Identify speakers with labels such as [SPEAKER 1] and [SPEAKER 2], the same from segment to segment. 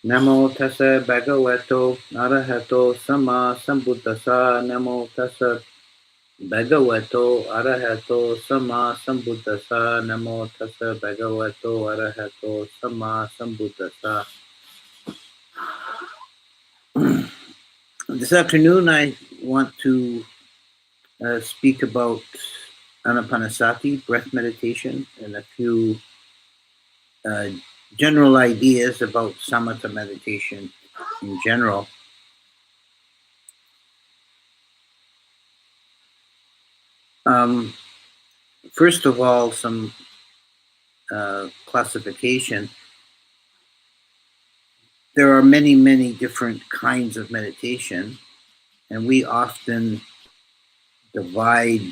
[SPEAKER 1] Namo tassa bhagavato arahato sama sambuddhassa. Namo tassa bhagavato arahato sama sambuddhassa. Namo tassa bhagavato arahato sama sambuddhassa. This afternoon I want to speak about Anapanasati, breath meditation, and a few general ideas about samatha meditation in general. First of all, some classification. There are many, many different kinds of meditation, and we often divide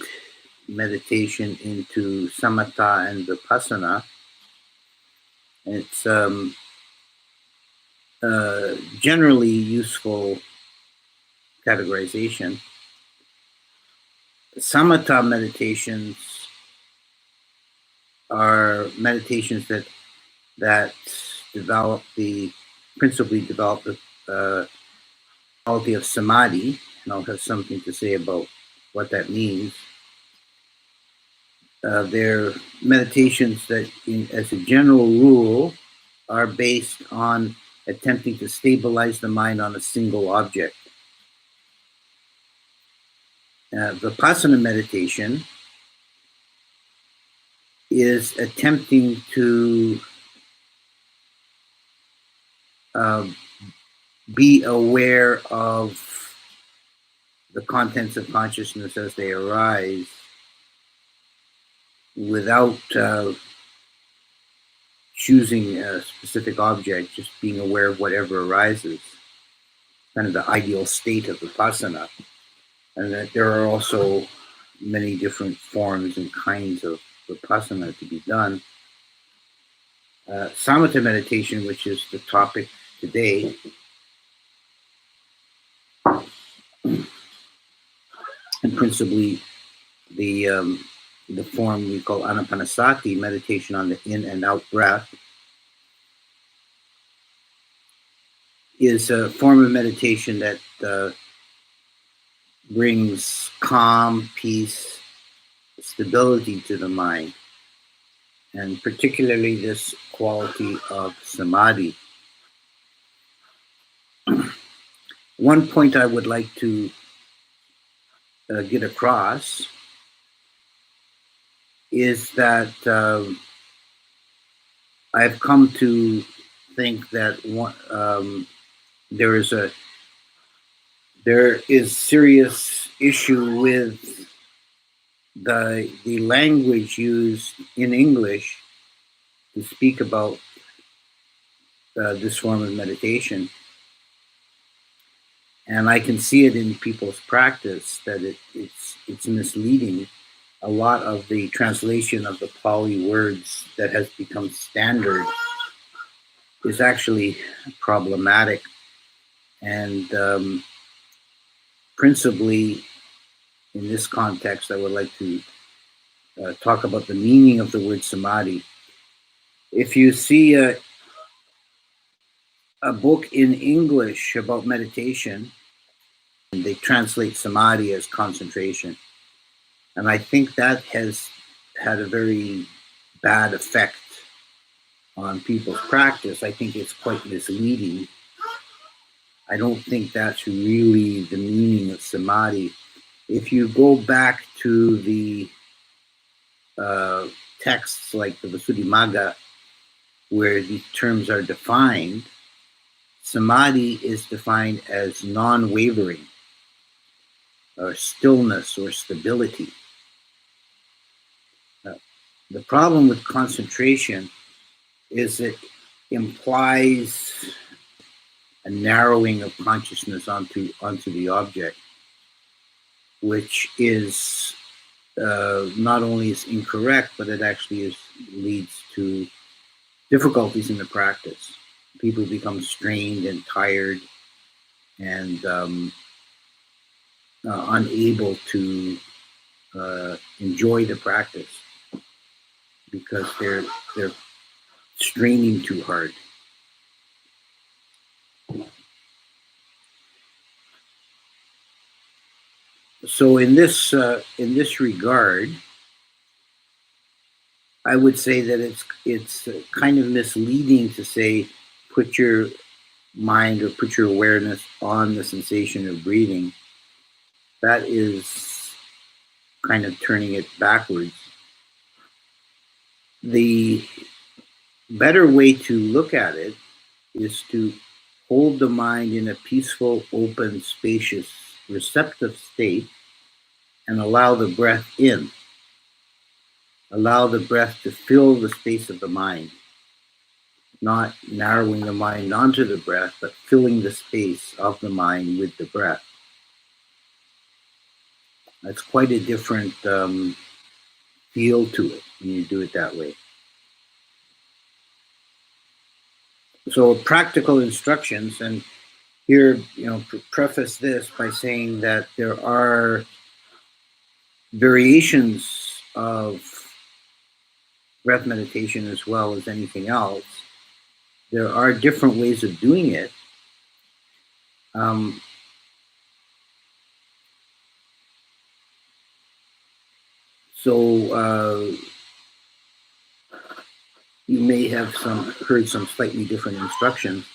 [SPEAKER 1] meditation into samatha and vipassana. It's generally useful categorization. Samatha meditations are meditations that principally develop the quality of samadhi, and I'll have something to say about what that means. They're meditations that, as a general rule, are based on attempting to stabilize the mind on a single object. Vipassana meditation is attempting to be aware of the contents of consciousness as they arise without choosing a specific object, just being aware of whatever arises, kind of the ideal state of vipassana. And that there are also many different forms and kinds of vipassana to be done. Samatha meditation, which is the topic today, and principally the form we call Anapanasati, meditation on the in and out breath, is a form of meditation that brings calm, peace, stability to the mind, and particularly this quality of samadhi. One point I would like to get across is that I've come to think that there is serious issue with the language used in English to speak about this form of meditation. And I can see it in people's practice that it's misleading. A lot of the translation of the Pali words that has become standard is actually problematic. And principally, in this context, I would like to talk about the meaning of the word samadhi. If you see a book in English about meditation, they translate samadhi as concentration. And I think that has had a very bad effect on people's practice. I think it's quite misleading. I don't think that's really the meaning of samadhi. If you go back to the texts like the Visuddhimagga, where these terms are defined, samadhi is defined as non-wavering, or stillness, or stability. The problem with concentration is it implies a narrowing of consciousness onto the object, which is not only is incorrect, but it actually leads to difficulties in the practice. People become strained and tired and unable to enjoy the practice because they're straining too hard. So in this regard, I would say that it's kind of misleading to say put your mind or put your awareness on the sensation of breathing. That is kind of turning it backwards. The better way to look at it is to hold the mind in a peaceful, open, spacious, receptive state and allow the breath in. Allow the breath to fill the space of the mind, not narrowing the mind onto the breath, but filling the space of the mind with the breath. That's quite a different feel to it when you do it that way. So practical instructions, and here, preface this by saying that there are variations of breath meditation as well as anything else. There are different ways of doing it. So you may have heard some slightly different instructions,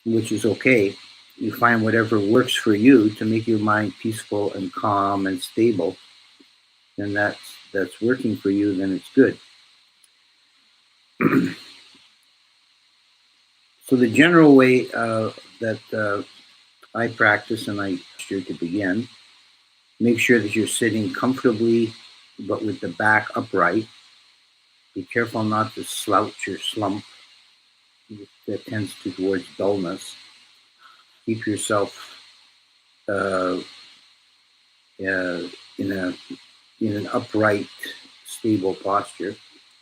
[SPEAKER 1] which is okay. You find whatever works for you to make your mind peaceful and calm and stable, and that's working for you, then it's good. So the general way that I practice, and I sure to begin, make sure that you're sitting comfortably, but with the back upright. Be careful not to slouch or slump. That tends towards dullness. Keep yourself in an upright, stable posture.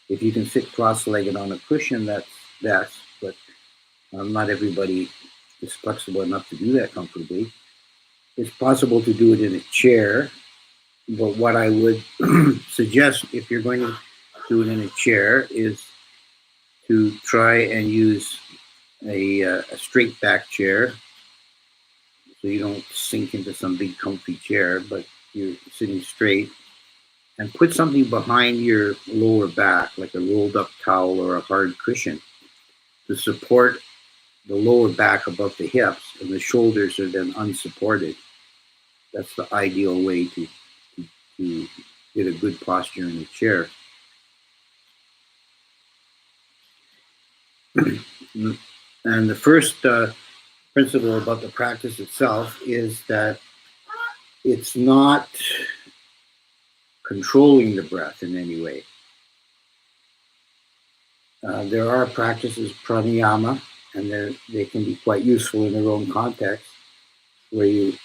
[SPEAKER 1] If you can sit cross-legged on a cushion, that's best, but not everybody is flexible enough to do that comfortably. It's possible to do it in a chair, but what I would suggest if you're going to do it in a chair is to try and use a straight back chair, so you don't sink into some big comfy chair, but you're sitting straight, and put something behind your lower back, like a rolled up towel or a hard cushion, to support the lower back above the hips, and the shoulders are then unsupported. That's the ideal way to get a good posture in a chair. And the first principle about the practice itself is that it's not controlling the breath in any way. There are practices, pranayama, and they can be quite useful in their own context, where you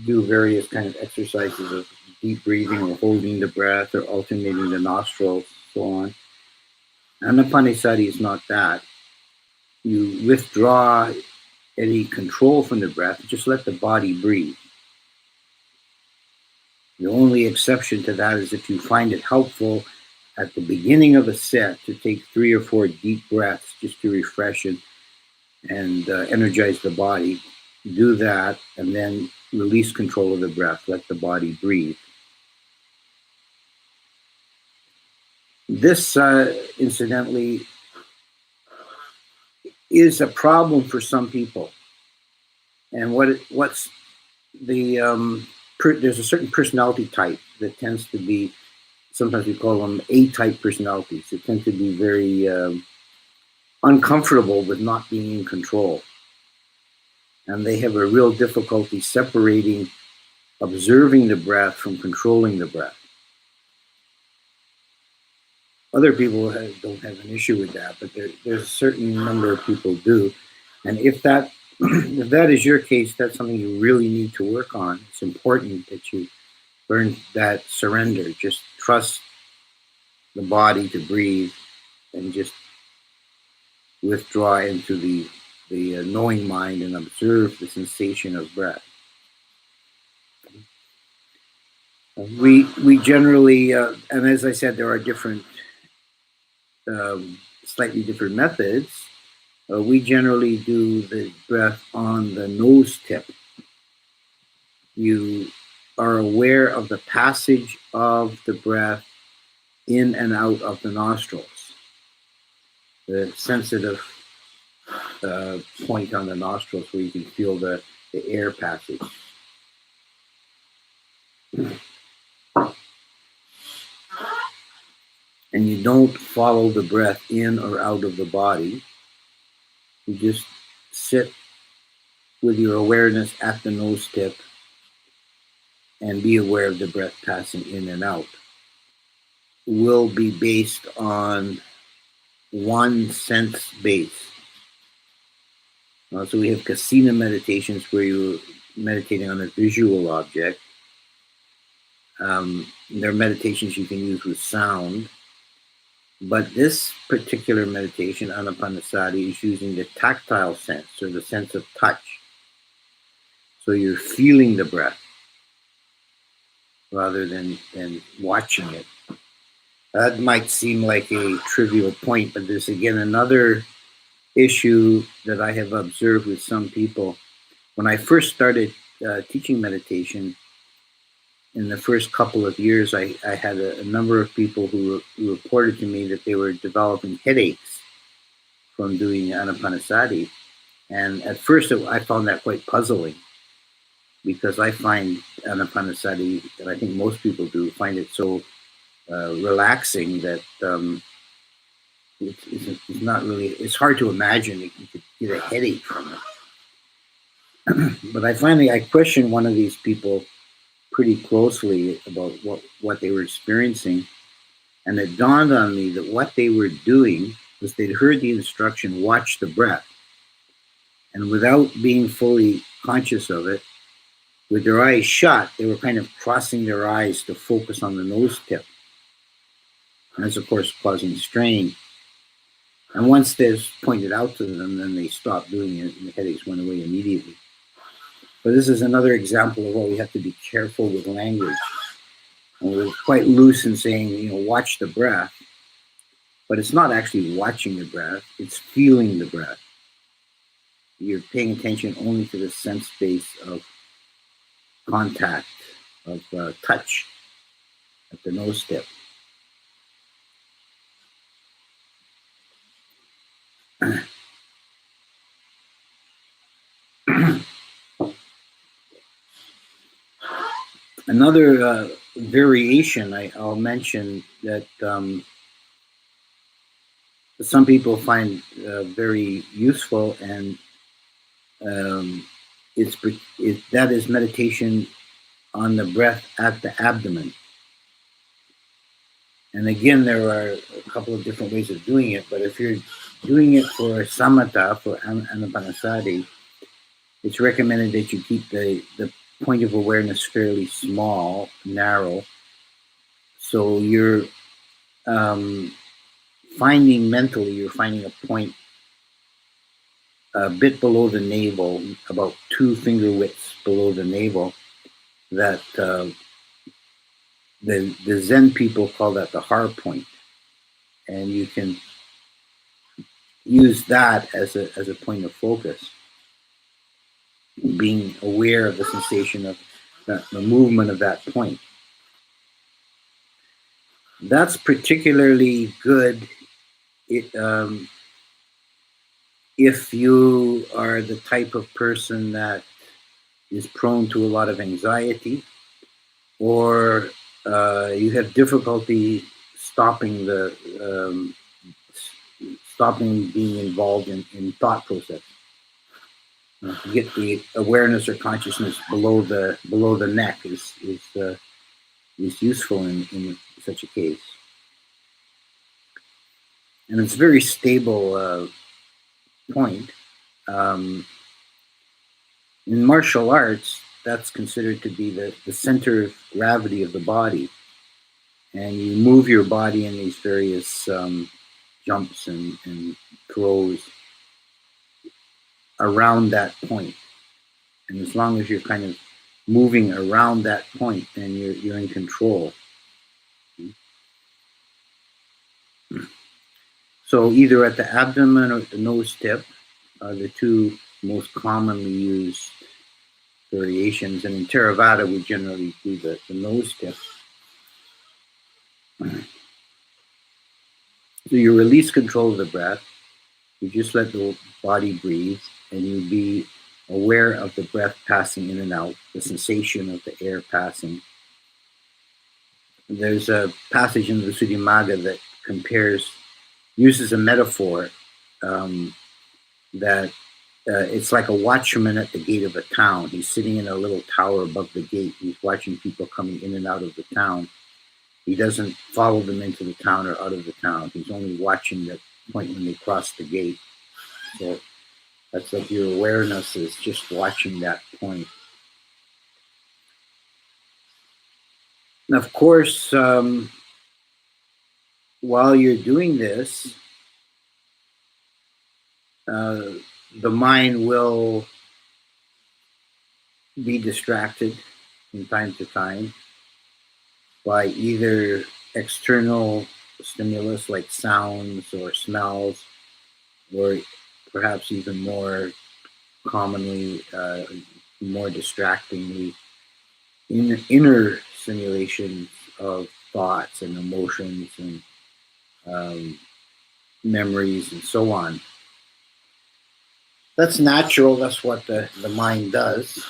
[SPEAKER 1] do various kind of exercises of deep breathing or holding the breath or alternating the nostrils, so on. Anapanasati is not that. You withdraw any control from the breath, just let the body breathe. The only exception to that is if you find it helpful at the beginning of a set to take 3 or 4 deep breaths just to refresh and energize the body. Do that and then release control of the breath, let the body breathe. This, incidentally, is a problem for some people. And what's the there's a certain personality type that tends to be, sometimes we call them A-type personalities. They tend to be very uncomfortable with not being in control. And they have a real difficulty separating observing the breath from controlling the breath. Other people don't have an issue with that, but there's a certain number of people do. And if that is your case, that's something you really need to work on. It's important that you learn that surrender. Just trust the body to breathe and just withdraw into the knowing mind and observe the sensation of breath. We generally, and as I said, there are different, slightly different methods. We generally do the breath on the nose tip. You are aware of the passage of the breath in and out of the nostrils, the sensitive point on the nostrils where you can feel the air passage. And you don't follow the breath in or out of the body. You just sit with your awareness at the nose tip and be aware of the breath passing in and out. Will be based on one sense base. So we have kasina meditations where you're meditating on a visual object. There are meditations you can use with sound. But this particular meditation, Anapanasati, is using the tactile sense, or the sense of touch. So you're feeling the breath rather than watching it. That might seem like a trivial point, but there's again another issue that I have observed with some people. When I first started teaching meditation, in the first couple of years, I had a number of people who reported to me that they were developing headaches from doing Anapanasati. And at first, I found that quite puzzling, because I find Anapanasati, and I think most people do, find it so relaxing that it's not really, it's hard to imagine that you could get a headache from it. But I questioned one of these people pretty closely about what they were experiencing. And it dawned on me that what they were doing was they'd heard the instruction, watch the breath. And without being fully conscious of it, with their eyes shut, they were kind of crossing their eyes to focus on the nose tip. And that's, of course, causing strain. And once this pointed out to them, then they stopped doing it and the headaches went away immediately. But this is another example of why we have to be careful with language. And we're quite loose in saying, watch the breath. But it's not actually watching the breath, it's feeling the breath. You're paying attention only to the sense base of contact, of touch at the nose tip. Another variation I'll mention that some people find very useful, and that is meditation on the breath at the abdomen. And again, there are a couple of different ways of doing it, but if you're doing it for samatha, for anapanasati, it's recommended that you keep the point of awareness fairly small, narrow, so you're finding a point a bit below the navel, about 2 finger widths below the navel, that the Zen people call that the heart point. And you can use that as a point of focus, being aware of the sensation of the movement of that point. That's particularly good if you are the type of person that is prone to a lot of anxiety, or you have difficulty stopping being involved in thought process. To get the awareness or consciousness below the neck is useful in such a case. And it's a very stable point. In martial arts, that's considered to be the center of gravity of the body. And you move your body in these various jumps and throws around that point. And as long as you're kind of moving around that point, then you're in control. So either at the abdomen or the nose tip are the 2 most commonly used variations. And in Theravada, we generally do the nose tip. So you release control of the breath. You just let the body breathe, and you be aware of the breath passing in and out, the sensation of the air passing. There's a passage in the Visuddhimagga that uses a metaphor that it's like a watchman at the gate of a town. He's sitting in a little tower above the gate. He's watching people coming in and out of the town. He doesn't follow them into the town or out of the town. He's only watching the point when they cross the gate. So that's like your awareness is just watching that point. And of course, while you're doing this, the mind will be distracted from time to time by either external stimulus like sounds or smells, or perhaps even more commonly, more distractingly, inner simulations of thoughts and emotions and memories and so on. That's natural. That's what the mind does.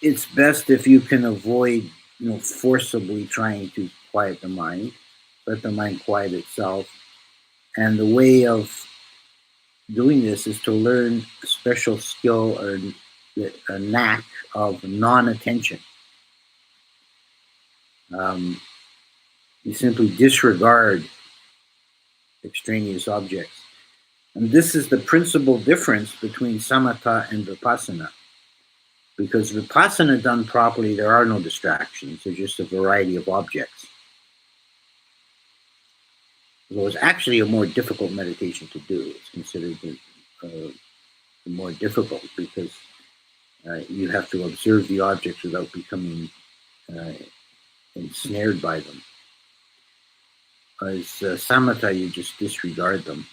[SPEAKER 1] It's best if you can avoid, forcibly trying to quiet the mind. Let the mind quiet itself. And the way of doing this is to learn a special skill or a knack of non-attention. You simply disregard extraneous objects. And this is the principal difference between samatha and vipassana. Because vipassana done properly, there are no distractions. There's just a variety of objects. So it's actually a more difficult meditation to do. It's considered more difficult because you have to observe the objects without becoming ensnared by them. As samatha, you just disregard them.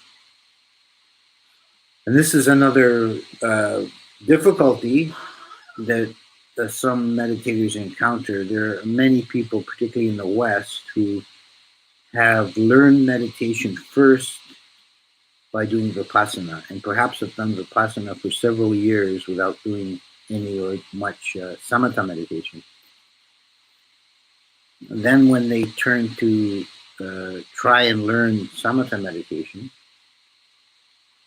[SPEAKER 1] And this is another difficulty that some meditators encounter. There are many people, particularly in the West, who have learned meditation first by doing vipassana, and perhaps have done vipassana for several years without doing any or much samatha meditation. And then when they turn to try and learn samatha meditation,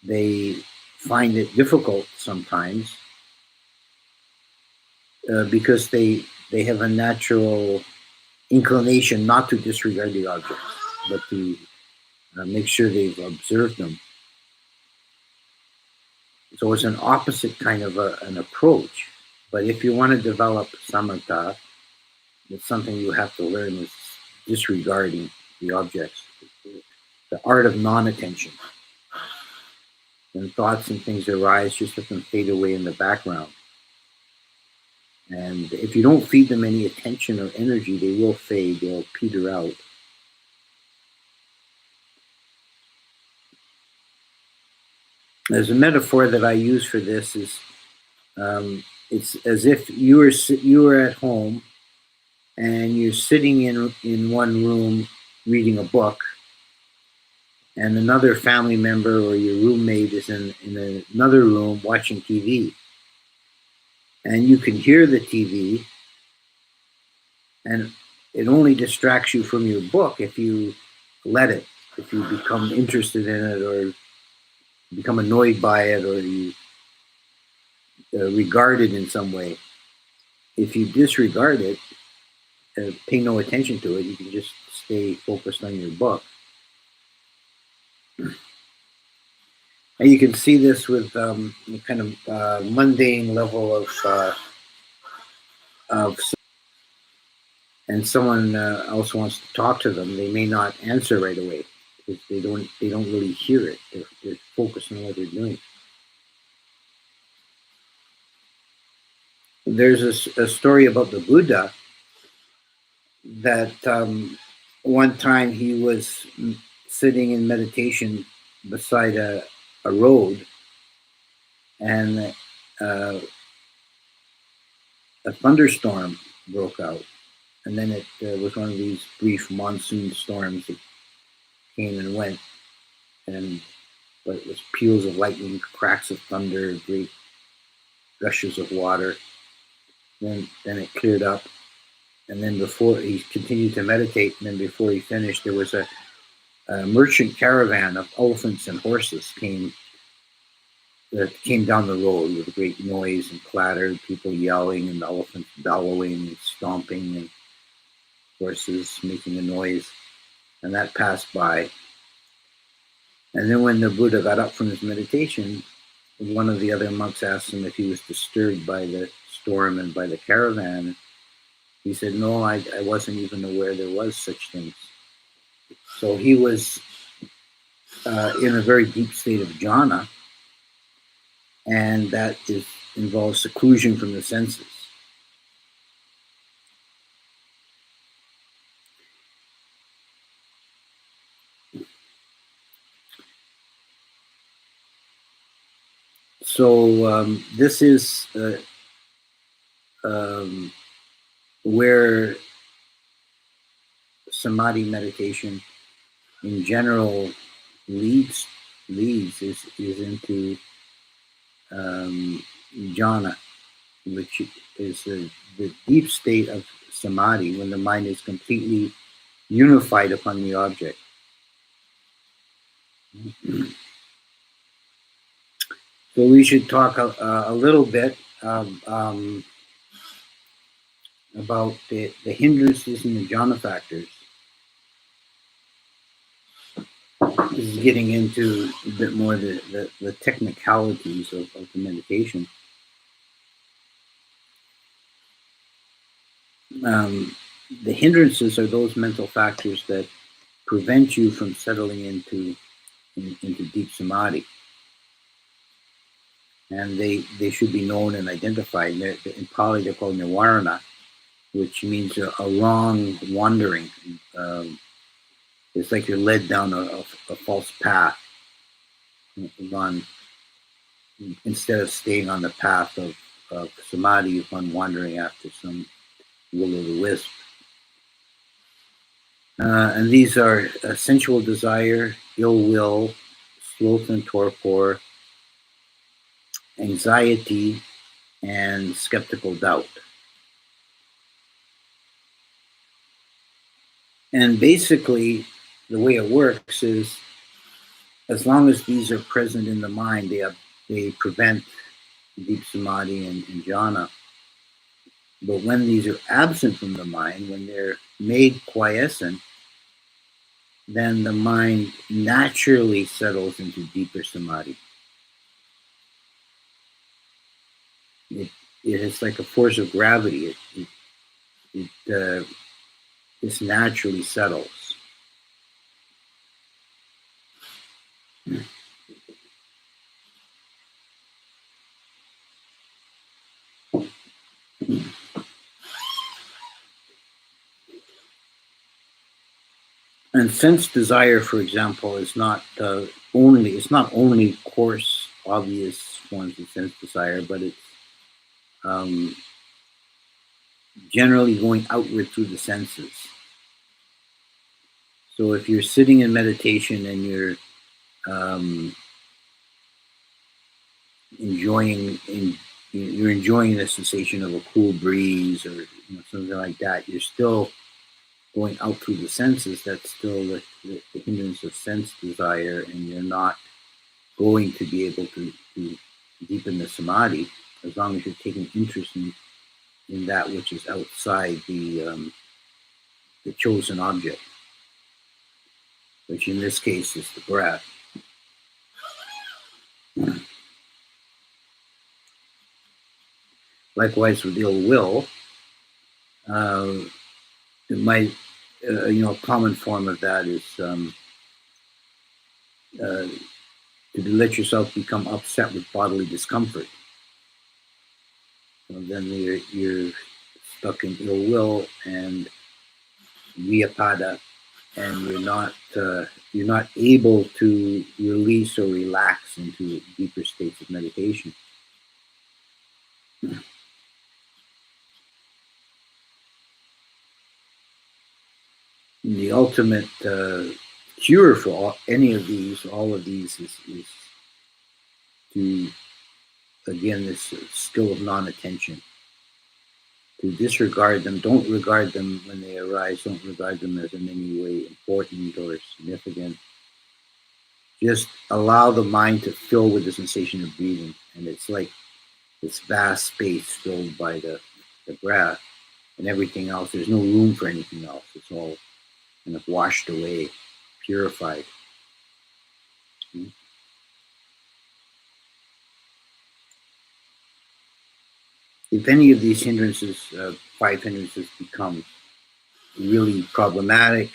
[SPEAKER 1] they find it difficult sometimes because they have a natural inclination not to disregard the objects, but to make sure they've observed them. So it's an opposite kind of an approach. But if you want to develop samatha, it's something you have to learn is disregarding the objects, the art of non-attention. When thoughts and things arise, just let them fade away in the background. And if you don't feed them any attention or energy, they will fade, they'll peter out. There's a metaphor that I use for this is, it's as if you were at home and you're sitting in one room reading a book, and another family member or your roommate is in another room watching TV. And you can hear the TV, and it only distracts you from your book if you let it, if you become interested in it or become annoyed by it or you regard it in some way. If you disregard it, pay no attention to it, you can just stay focused on your book. And you can see this with kind of mundane level of and someone else wants to talk to them, they may not answer right away because they don't really hear it. They're focused on what they're doing. There's a story about the Buddha that one time he was sitting in meditation beside a road, and a thunderstorm broke out. And then it was one of these brief monsoon storms that came and went, but it was peals of lightning, cracks of thunder, great gushes of water. Then it cleared up, and then before he continued to meditate, and then before he finished, there was a merchant caravan of elephants and horses came down the road with a great noise and clatter, people yelling, and the elephants bellowing and stomping, and horses making a noise, and that passed by. And then when the Buddha got up from his meditation, one of the other monks asked him if he was disturbed by the storm and by the caravan. He said, no, I wasn't even aware there was such things. So he was in a very deep state of jhana, and that involves seclusion from the senses. So this is where Samadhi meditation in general leads is into Jhana, which is the deep state of Samadhi when the mind is completely unified upon the object. So we should talk a little bit about the hindrances and the jhana factors. This is getting into a bit more the technicalities of the meditation. The hindrances are those mental factors that prevent you from settling into deep samadhi. And they should be known and identified. In Pali, they're called nivarana, which means a wrong wandering. It's like you're led down a false path. Instead of staying on the path of samadhi, you've gone wandering after some will-o'-the-wisp. And these are sensual desire, ill will, sloth and torpor, anxiety, and skeptical doubt. And basically, the way it works is, as long as these are present in the mind, they prevent deep samadhi and jhana. But when these are absent from the mind, when they're made quiescent, then the mind naturally settles into deeper samadhi. It is like a force of gravity. It just naturally settles. And sense desire, for example, is not only coarse, obvious forms of sense desire, but it's generally going outward through the senses. So if you're sitting in meditation and you're enjoying the sensation of a cool breeze or something like that, you're still going out through the senses. That's still the hindrance of sense desire, and you're not going to be able to deepen the samadhi as long as you're taking interest in that which is outside the chosen object, which in this case is the breath. Likewise with ill will, it might, a common form of that is to let yourself become upset with bodily discomfort. So then you're stuck in ill will and vyapada, and you're not able to release or relax into deeper states of meditation. the ultimate cure for all of these is to, again, this skill of non-attention. To disregard them, don't regard them when they arise, don't regard them as in any way important or significant. Just allow the mind to fill with the sensation of breathing, and it's like this vast space filled by the breath, and everything else, there's no room for anything else. It's all kind of washed away, purified. If any of these hindrances, 5 hindrances, become really problematic,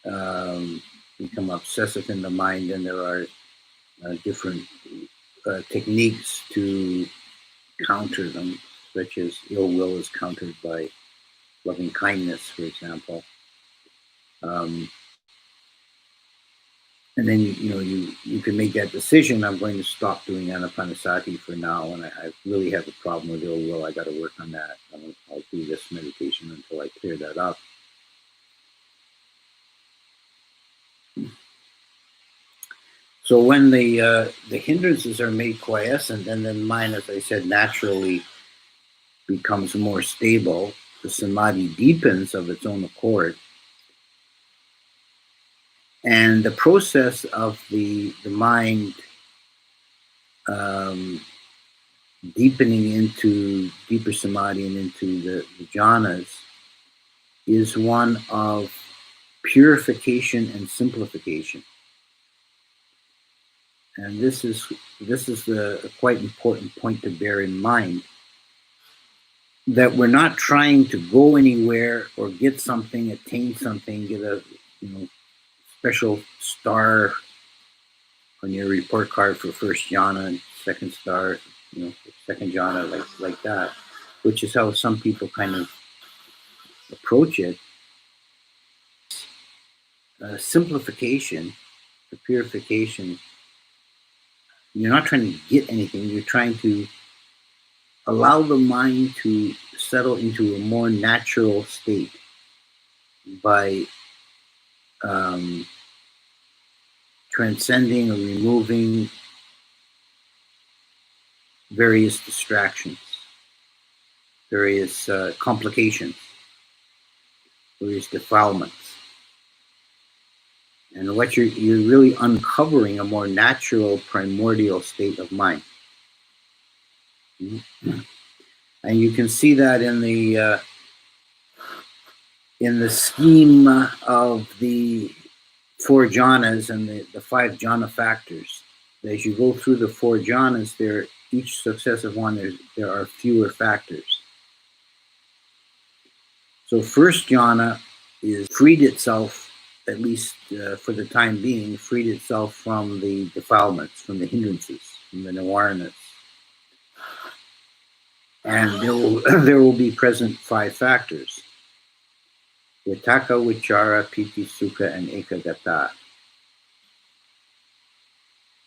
[SPEAKER 1] become obsessive in the mind, then there are different techniques to counter them, such as ill will is countered by loving kindness, for example. And then you can make that decision. I'm going to stop doing Anapanasati for now, and I really have a problem with ill will. I got to work on that. I'll do this meditation until I clear that up. So when the hindrances are made quiescent, and then mind, as I said, naturally becomes more stable, the samadhi deepens of its own accord. And the process of the mind deepening into deeper samadhi and into the jhanas is one of purification and simplification. And this is a quite important point to bear in mind, that we're not trying to go anywhere or get something, attain something, get a special star on your report card for first jhana and second star, second jhana, like that, which is how some people kind of approach it. Simplification, the purification, you're not trying to get anything, you're trying to allow the mind to settle into a more natural state by transcending or removing various distractions, various complications, various defilements. And what you're really uncovering a more natural, primordial state of mind. And you can see that in the scheme of the 4 jhanas and the 5 jhana factors. As you go through the 4 jhanas, each successive one, there are fewer factors. So first jhana is freed itself, at least for the time being, freed itself from the defilements, from the hindrances, from the nivaranas. And there will be present 5 factors: Vitakka, Vichara, Piti, Sukha, and Ekagata.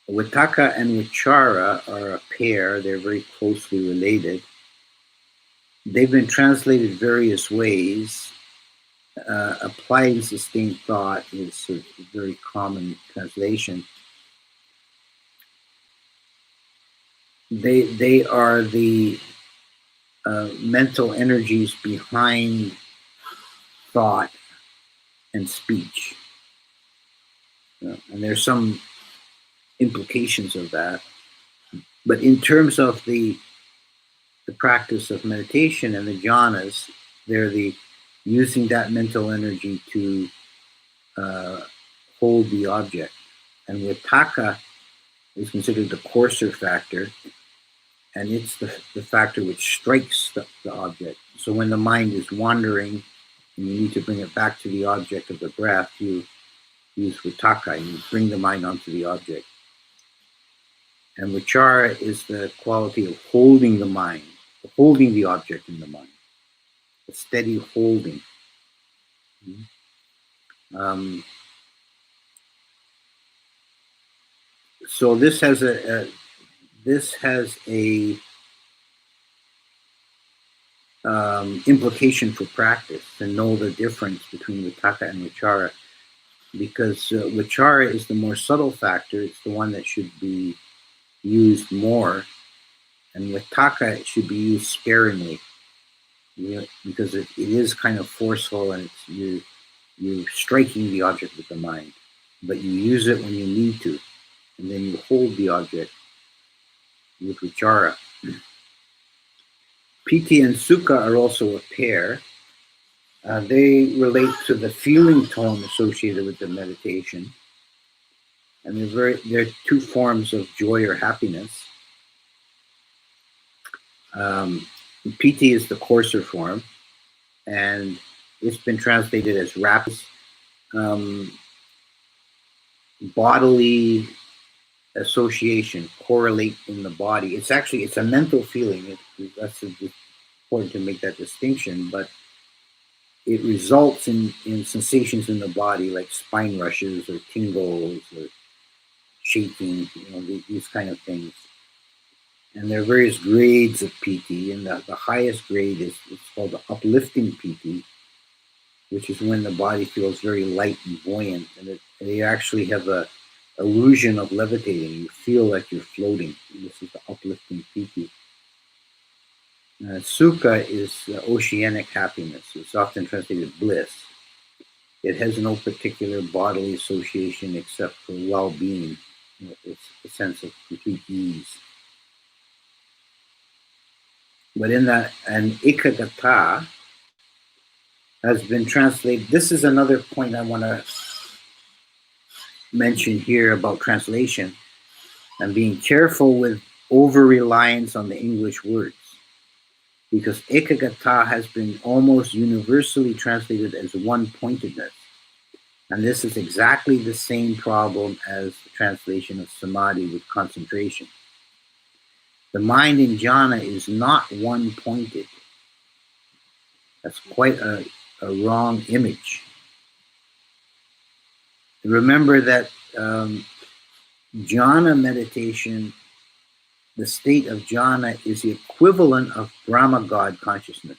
[SPEAKER 1] Vitakka and Vichara are a pair. They're very closely related. They've been translated various ways. Applied sustained thought is a very common translation. They are the mental energies behind thought and speech. And there's some implications of that. But in terms of the practice of meditation and the jhanas, they're using that mental energy to hold the object. And Vitakka is considered the coarser factor, and it's the factor which strikes the object. So when the mind is wandering and you need to bring it back to the object of the breath, you use Vitakka and you bring the mind onto the object. And Vichara is the quality of holding the mind, holding the object in the mind, a steady holding. So this has a implication for practice to know the difference between vitakka and vichara, because vichara is the more subtle factor. It's the one that should be used more, and vitakka should be used sparingly, because it is kind of forceful, and you're striking the object with the mind, but you use it when you need to, and then you hold the object with vichara. Piti and sukha are also a pair. They relate to the feeling tone associated with the meditation, and they're two forms of joy or happiness. Piti is the coarser form, and it's been translated as rapid, bodily association, correlate in the body. It's a mental feeling. That's important to make that distinction, but it results in sensations in the body like spine rushes or tingles or shaking, these kind of things. And there are various grades of piti, and the highest grade is called the uplifting piti, which is when the body feels very light and buoyant, and they actually have a illusion of levitating. You feel like you're floating. This is the uplifting piti. Sukha is oceanic happiness. It's often translated bliss. It has no particular bodily association except for well-being. It's a sense of complete ease. But in that, an ekagata has been translated. This is another point I want to mention here about translation and being careful with over-reliance on the English words, because ekagata has been almost universally translated as one-pointedness. And this is exactly the same problem as the translation of samadhi with concentration. The mind in jhana is not one-pointed. That's quite a wrong image. Remember that jhana meditation, the state of jhana, is the equivalent of Brahma God consciousness.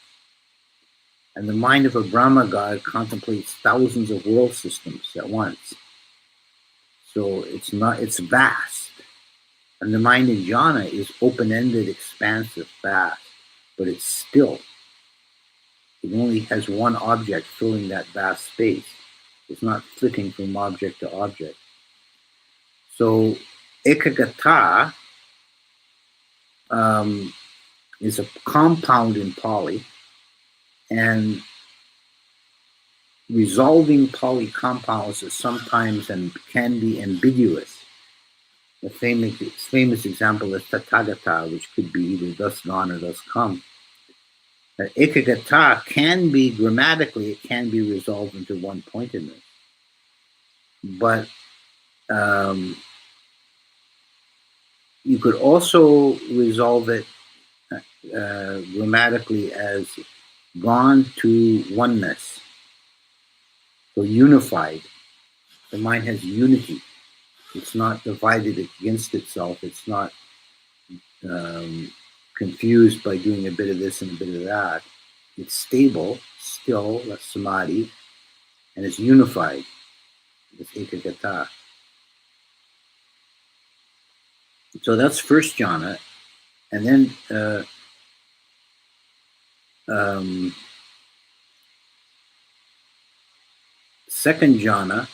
[SPEAKER 1] And the mind of a Brahma God contemplates thousands of world systems at once. So it's vast. And the mind in jhana is open-ended, expansive, vast, but it's still. It only has one object filling that vast space. It's not flitting from object to object. So ekagata is a compound in Pali, and resolving Pali compounds is sometimes and can be ambiguous. The famous example is tathagata, which could be either thus gone or thus come. Ekagata can be, grammatically, it can be resolved into one-pointedness. But you could also resolve it grammatically as gone to oneness. So unified. The mind has unity. It's not divided against itself. It's not confused by doing a bit of this and a bit of that. It's stable, still, that's samadhi, and it's unified. It's ekagata. So that's first jhana. And then second jhana,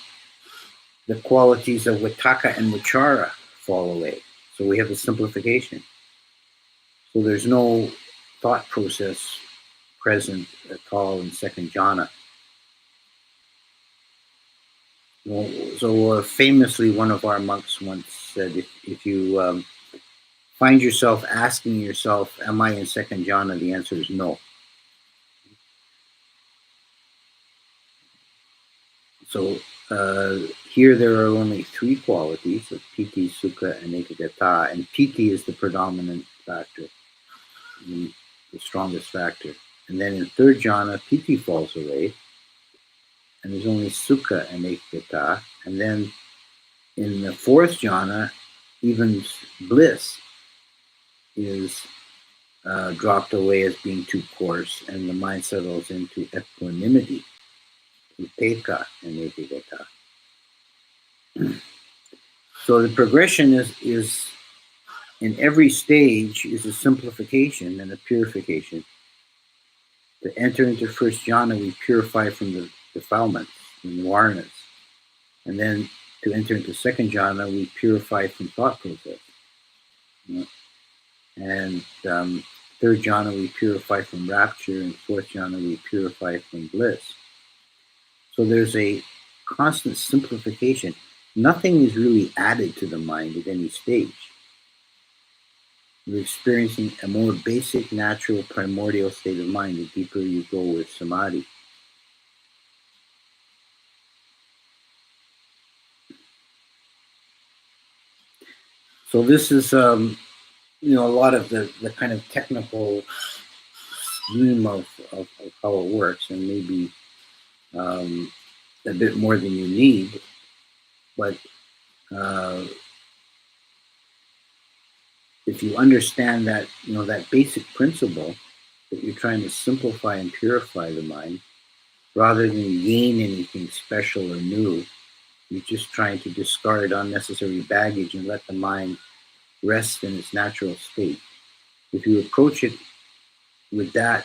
[SPEAKER 1] the qualities of vitakka and vichara fall away. So we have a simplification. So there's no thought process present at all in second jhana. So famously, one of our monks once said, if you find yourself asking yourself, am I in second jhana? The answer is no. So here there are only three qualities of piti, sukha, and ekagata, and piti is the predominant factor, the strongest factor. And then in third jhana, piti falls away, and there's only sukha and ekagata. And then in the fourth jhana, even bliss is dropped away as being too coarse, and the mind settles into equanimity, upeka and epigata. So the progression is in every stage is a simplification and a purification. To enter into first jhana, we purify from the defilements, the nirvanas. And then to enter into second jhana, we purify from thought process. You know? And third jhana, we purify from rapture, and fourth jhana, we purify from bliss. So there's a constant simplification. Nothing is really added to the mind at any stage. You're experiencing a more basic, natural, primordial state of mind the deeper you go with samadhi. So this is, a lot of the kind of technical scheme of how it works, and maybe a bit more than you need, but if you understand that, that basic principle, that you're trying to simplify and purify the mind, rather than gain anything special or new, you're just trying to discard unnecessary baggage and let the mind rest in its natural state. If you approach it with that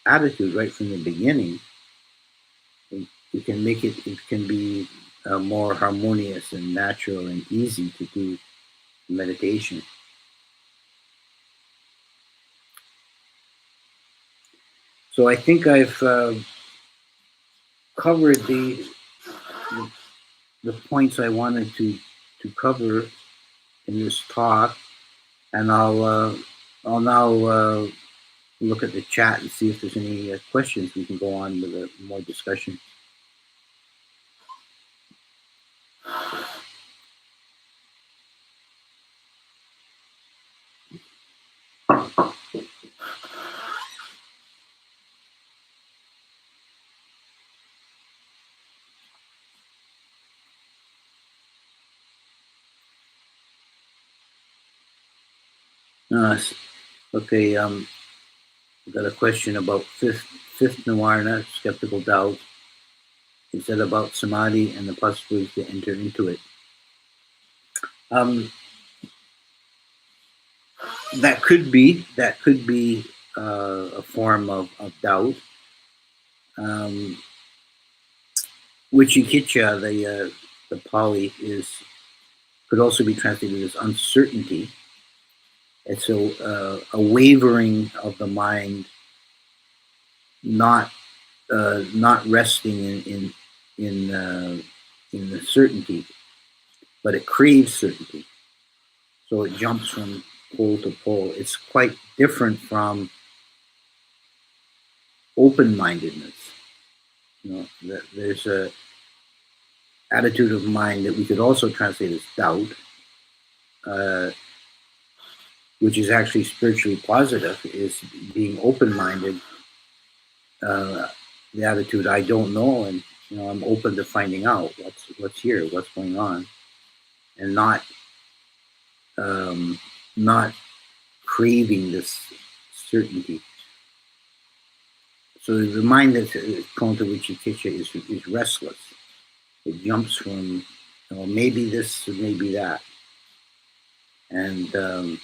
[SPEAKER 1] attitude right from the beginning, you can make it can be more harmonious and natural and easy to do meditation. So I think I've covered the points I wanted to cover in this talk, and I'll now look at the chat and see if there's any questions. We can go on with a more discussion. Okay, I've got a question about fifth nirvana, skeptical doubt. Is that about samadhi and the possibility to enter into it? That could be a form of doubt. Wicikitcha, the Pali, could also be translated as uncertainty. It's a wavering of the mind, not resting in the certainty, but it craves certainty. So it jumps from pole to pole. It's quite different from open-mindedness. There's a attitude of mind that we could also translate as doubt, which is actually spiritually positive, is being open-minded. The attitude, I don't know, and I'm open to finding out what's here, what's going on, and not craving this certainty. So the mind that's prone to Wicikitcha is restless. It jumps from, maybe this or maybe that, and the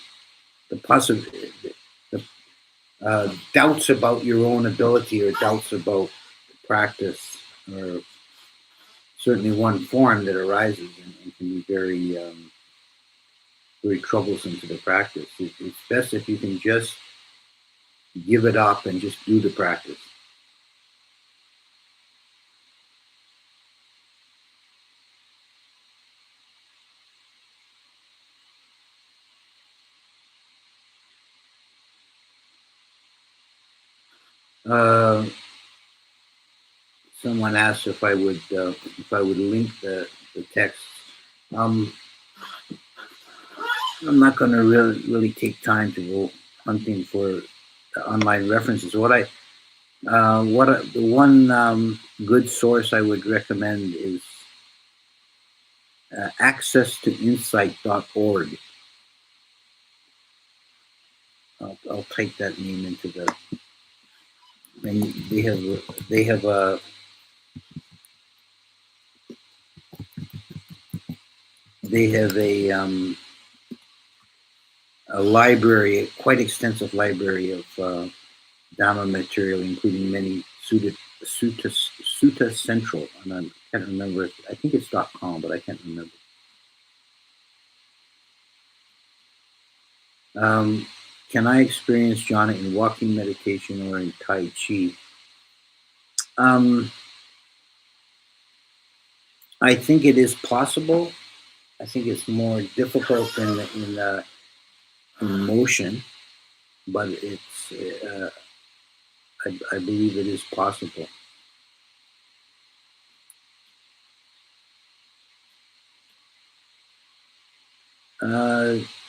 [SPEAKER 1] doubts about your own ability or doubts about practice are certainly one form that arises and can be very very troublesome to the practice. It's best if you can just give it up and just do the practice. Someone asked if I would link the text. I'm not going to really take time to go hunting for online references. The one good source I would recommend is accesstoinsight.org. I'll I'll type that name into the. And they have a library, a quite extensive library of Dhamma material, including many Sutta Central, and I can't remember. I think it's .com, but I can't remember. Can I experience jhana in walking meditation or in Tai Chi? I think it is possible. I think it's more difficult in motion, but it's. I believe it is possible.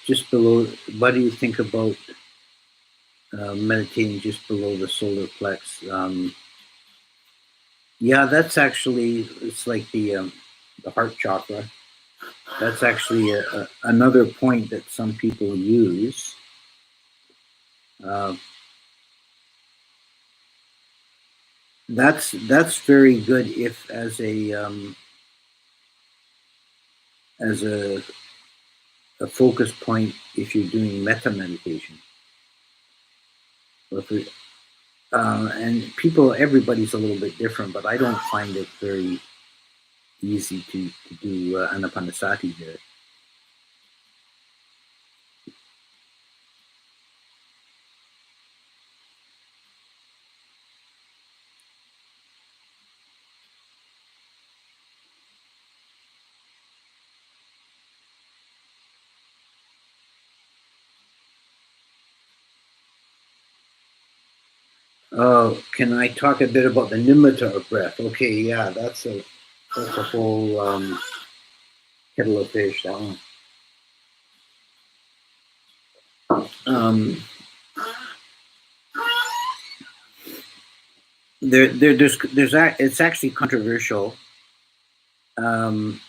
[SPEAKER 1] Just below. What do you think about meditating just below the solar plex? Yeah, that's actually, it's like the heart chakra. That's actually another point that some people use. That's very good if as a focus point if you're doing metta meditation. And everybody's a little bit different, but I don't find it very easy to do Anapanasati there. Can I talk a bit about the nimitta of breath? Okay, yeah, that's a whole kettle of fish. That one. It's actually controversial. Ajahn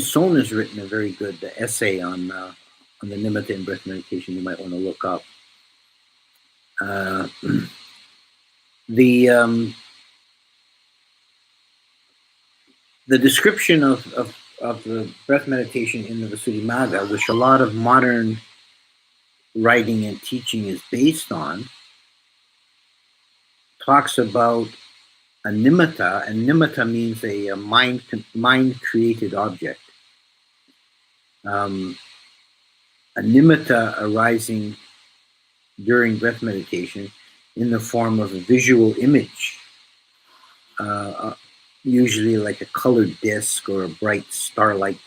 [SPEAKER 1] Son has written a very good essay on the nimitta in breath meditation. You might want to look up. The description of the breath meditation in the Visuddhimagga, which a lot of modern writing and teaching is based on, talks about a nimitta, and nimitta means a mind-created object. A nimitta arising during breath meditation in the form of a visual image, usually like a colored disc or a bright star-like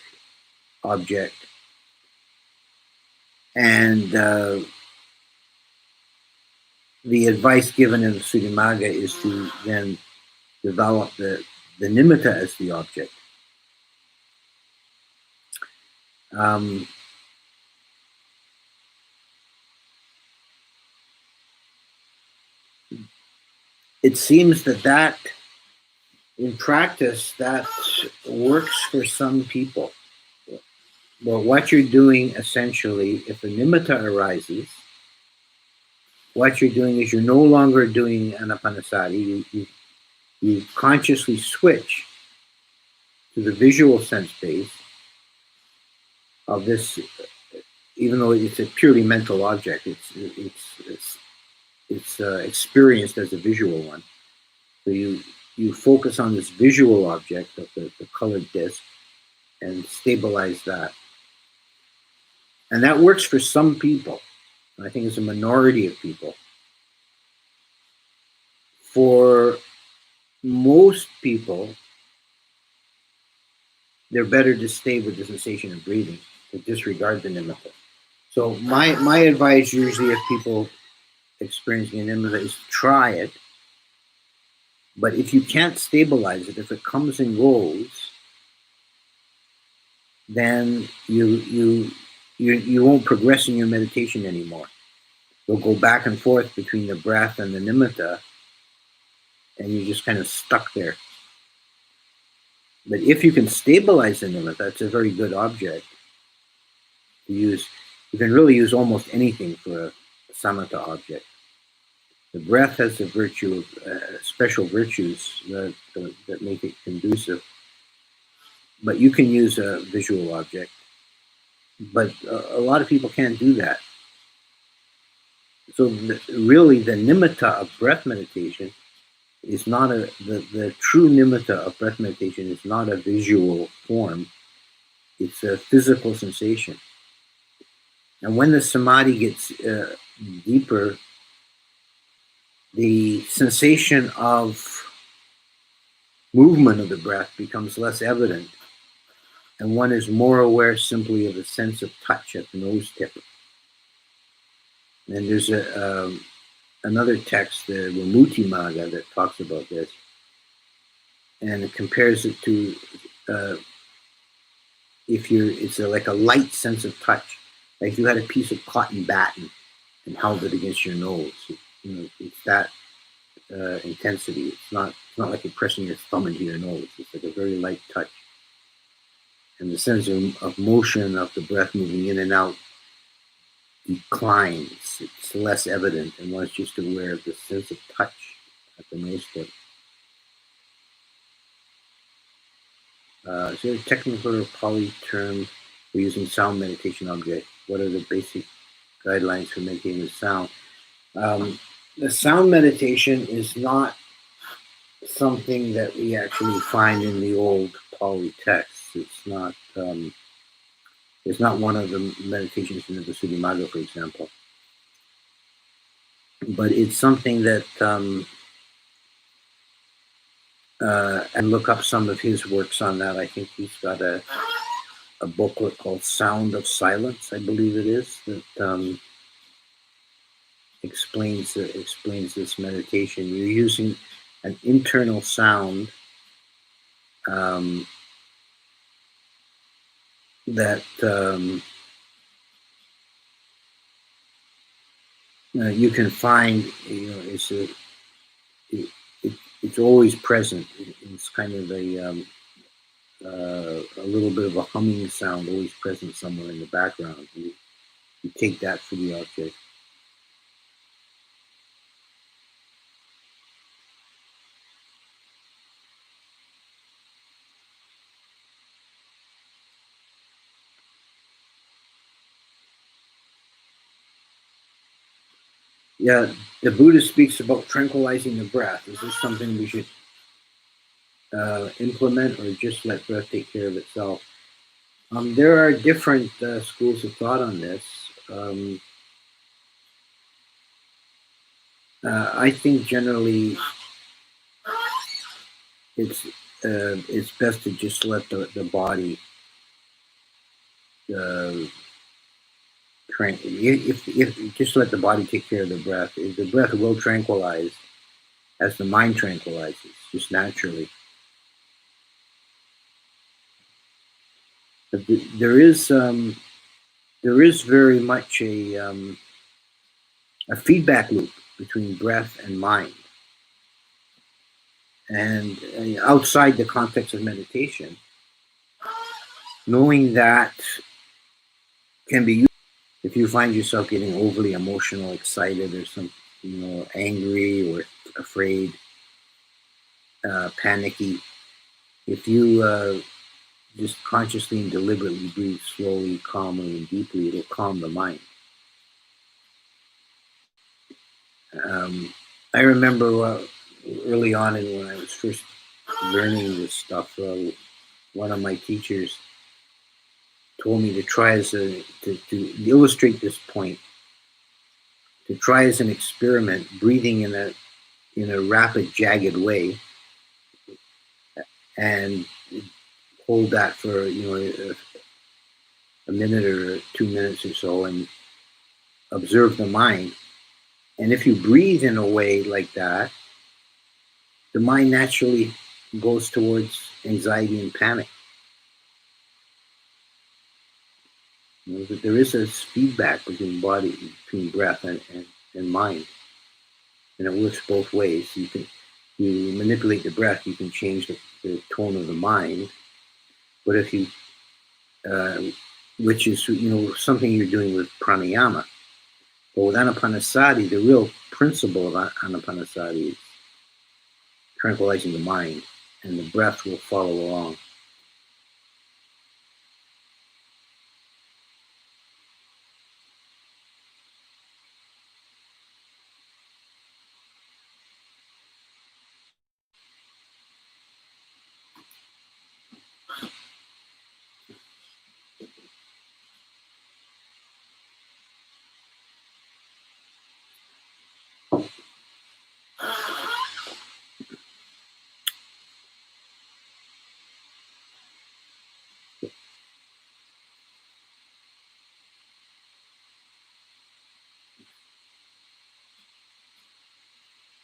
[SPEAKER 1] object. And the advice given in the Visuddhimagga is to then develop the nimitta as the object. It seems that in practice, that works for some people. Well, what you're doing essentially, if a nimitta arises, what you're doing is you're no longer doing anapanasati. You consciously switch to the visual sense base of this, even though it's a purely mental object. It's experienced as a visual one. So you focus on this visual object of the colored disc and stabilize that. And that works for some people. I think it's a minority of people. For most people, they're better to stay with the sensation of breathing, to disregard the nimitta. So my advice usually if people experiencing a nimitta is try it. But if you can't stabilize it, if it comes and goes, then you won't progress in your meditation anymore. You'll go back and forth between the breath and the nimitta, and you're just kind of stuck there. But if you can stabilize the nimitta, it's a very good object. You can really use almost anything for a samatha object. The breath has the virtue of special virtues that make it conducive. But you can use a visual object. But a lot of people can't do that. So really the nimitta of breath meditation is not the true nimitta of breath meditation is not a visual form. It's a physical sensation. And when the samadhi gets deeper, the sensation of movement of the breath becomes less evident, and one is more aware simply of a sense of touch at the nose tip. And there's another text, the Vimutti Magga, that talks about this, and it compares it to it's like a light sense of touch, like if you had a piece of cotton batting and held it against your nose. It's that intensity. It's not like you're pressing your thumb into your nose. It's like a very light touch, and the sense of motion of the breath moving in and out declines. It's less evident, and one's just aware of the sense of touch at the nose tip. Is there a technical or Pali term for using sound meditation object? What are the basic guidelines for meditating with sound? The sound meditation is not something that we actually find in the old Pali texts. It's not one of the meditations in the Visuddhimagga, for example. But it's something that and look up some of his works on that. I think he's got a booklet called Sound of Silence, I believe it is, that explains this meditation. You're using an internal sound that you can find. It's always present. It's kind of a little bit of a humming sound, always present somewhere in the background. You take that for the object. Yeah, the Buddha speaks about tranquilizing the breath. Is this something we should implement, or just let breath take care of itself? There are different schools of thought on this. I think generally it's best to just let the body if just let the body take care of the breath. The breath will tranquilize as the mind tranquilizes, just naturally. But there is very much a feedback loop between breath and mind. And outside the context of meditation, knowing that can be useful if you find yourself getting overly emotional, excited, or angry or afraid, panicky. If you just consciously and deliberately breathe slowly, calmly, and deeply, it'll calm the mind. I remember early on when I was first learning this stuff, one of my teachers told me to try to illustrate this point, to try as an experiment, breathing in a rapid, jagged way, and hold that for a minute or 2 minutes or so, and observe the mind. And if you breathe in a way like that, the mind naturally goes towards anxiety and panic. That there is a feedback between breath and mind, and it works both ways. You manipulate the breath, you can change the tone of the mind. But if you which is something you're doing with pranayama. But with Anapanasati, the real principle of Anapanasati is tranquilizing the mind, and the breath will follow along.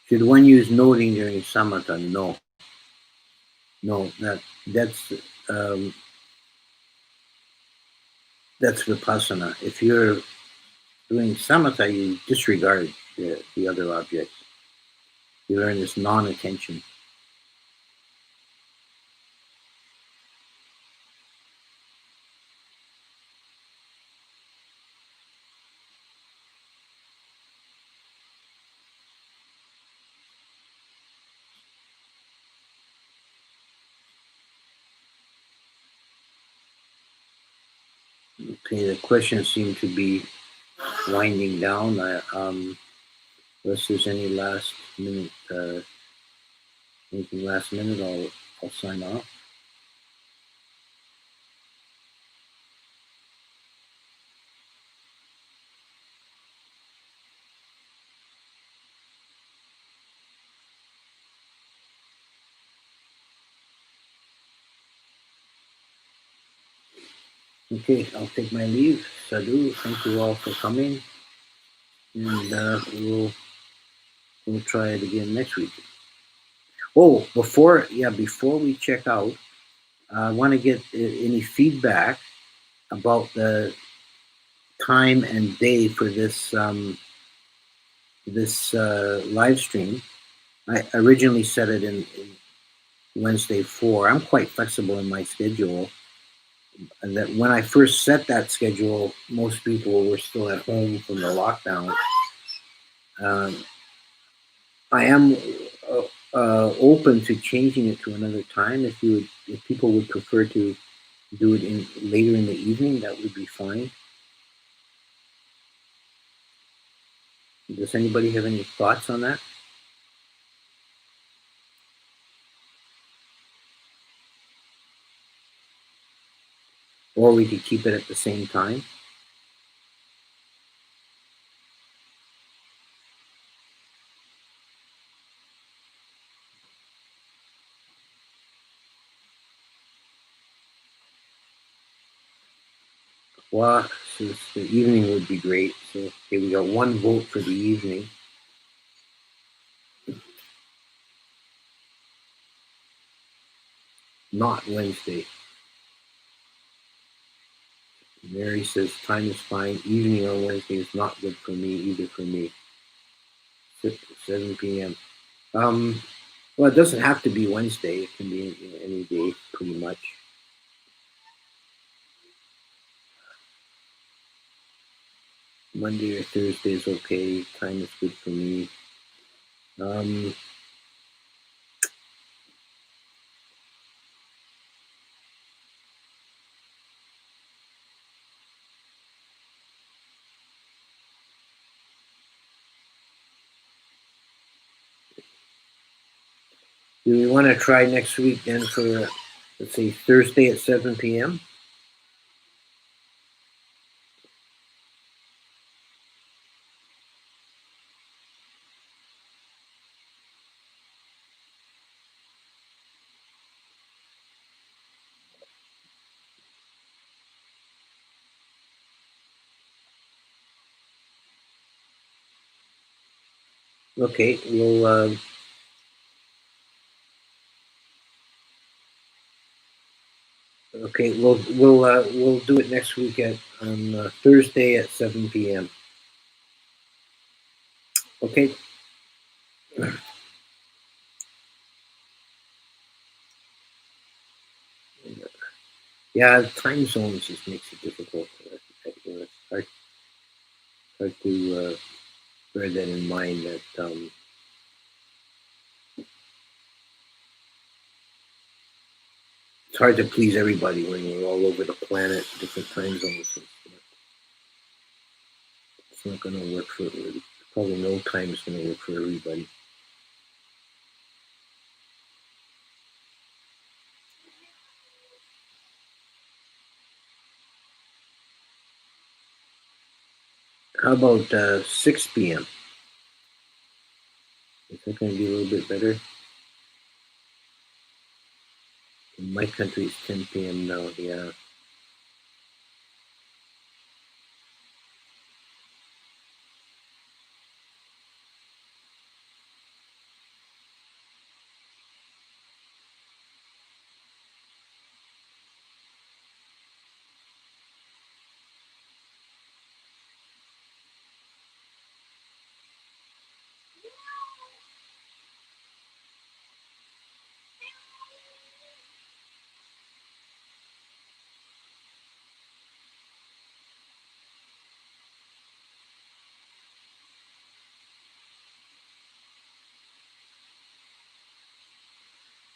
[SPEAKER 1] Should one use noting during samatha? No. Um, that's vipassana. If you're doing samatha, you disregard the other objects. You learn this non-attention. Okay, the questions seem to be winding down. Unless there's any last minute, anything last minute, I'll sign off. Okay, I'll take my leave. Sadhu, thank you all for coming, and we'll try it again next week. Oh, before we check out, I want to get any feedback about the time and day for this live stream. I originally set it in Wednesday 4. I'm quite flexible in my schedule, and that when I first set that schedule, most people were still at home from the lockdown. I am open to changing it to another time. If people would prefer to do it later in the evening, that would be fine. Does anybody have any thoughts on that? Or we could keep it at the same time. Well, since the evening would be great. So, okay, we got one vote for the evening. Not Wednesday. Mary says time is fine. Evening on Wednesday is not good for me, either for me. 7 p.m. Well, it doesn't have to be Wednesday. It can be any day, pretty much. Monday or Thursday is okay. Time is good for me. Do we want to try next week then for, let's say, Thursday at 7 p.m.? Okay, we'll we'll do it next week on Thursday at 7 p.m. Okay. Yeah, time zones just makes it difficult. Try to bear that in mind, that it's hard to please everybody when you're all over the planet, different time zones. It's not going to work for everybody. Probably no time is going to work for everybody. How about 6 p.m.? Is that going to be a little bit better? In my country, it's 10 p.m. now, yeah.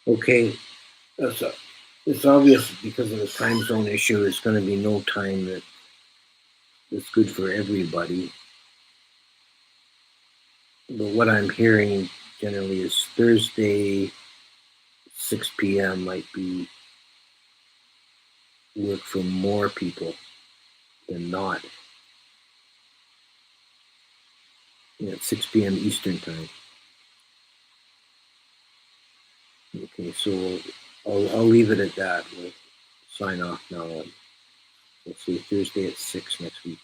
[SPEAKER 1] Okay, it's obvious because of the time zone issue, there's going to be no time that's good for everybody. But what I'm hearing generally is Thursday, 6 p.m. might be work for more people than not. At 6 p.m. Eastern time. Okay, so I'll leave it at that. We'll sign off now. We'll see Thursday at 6 next week.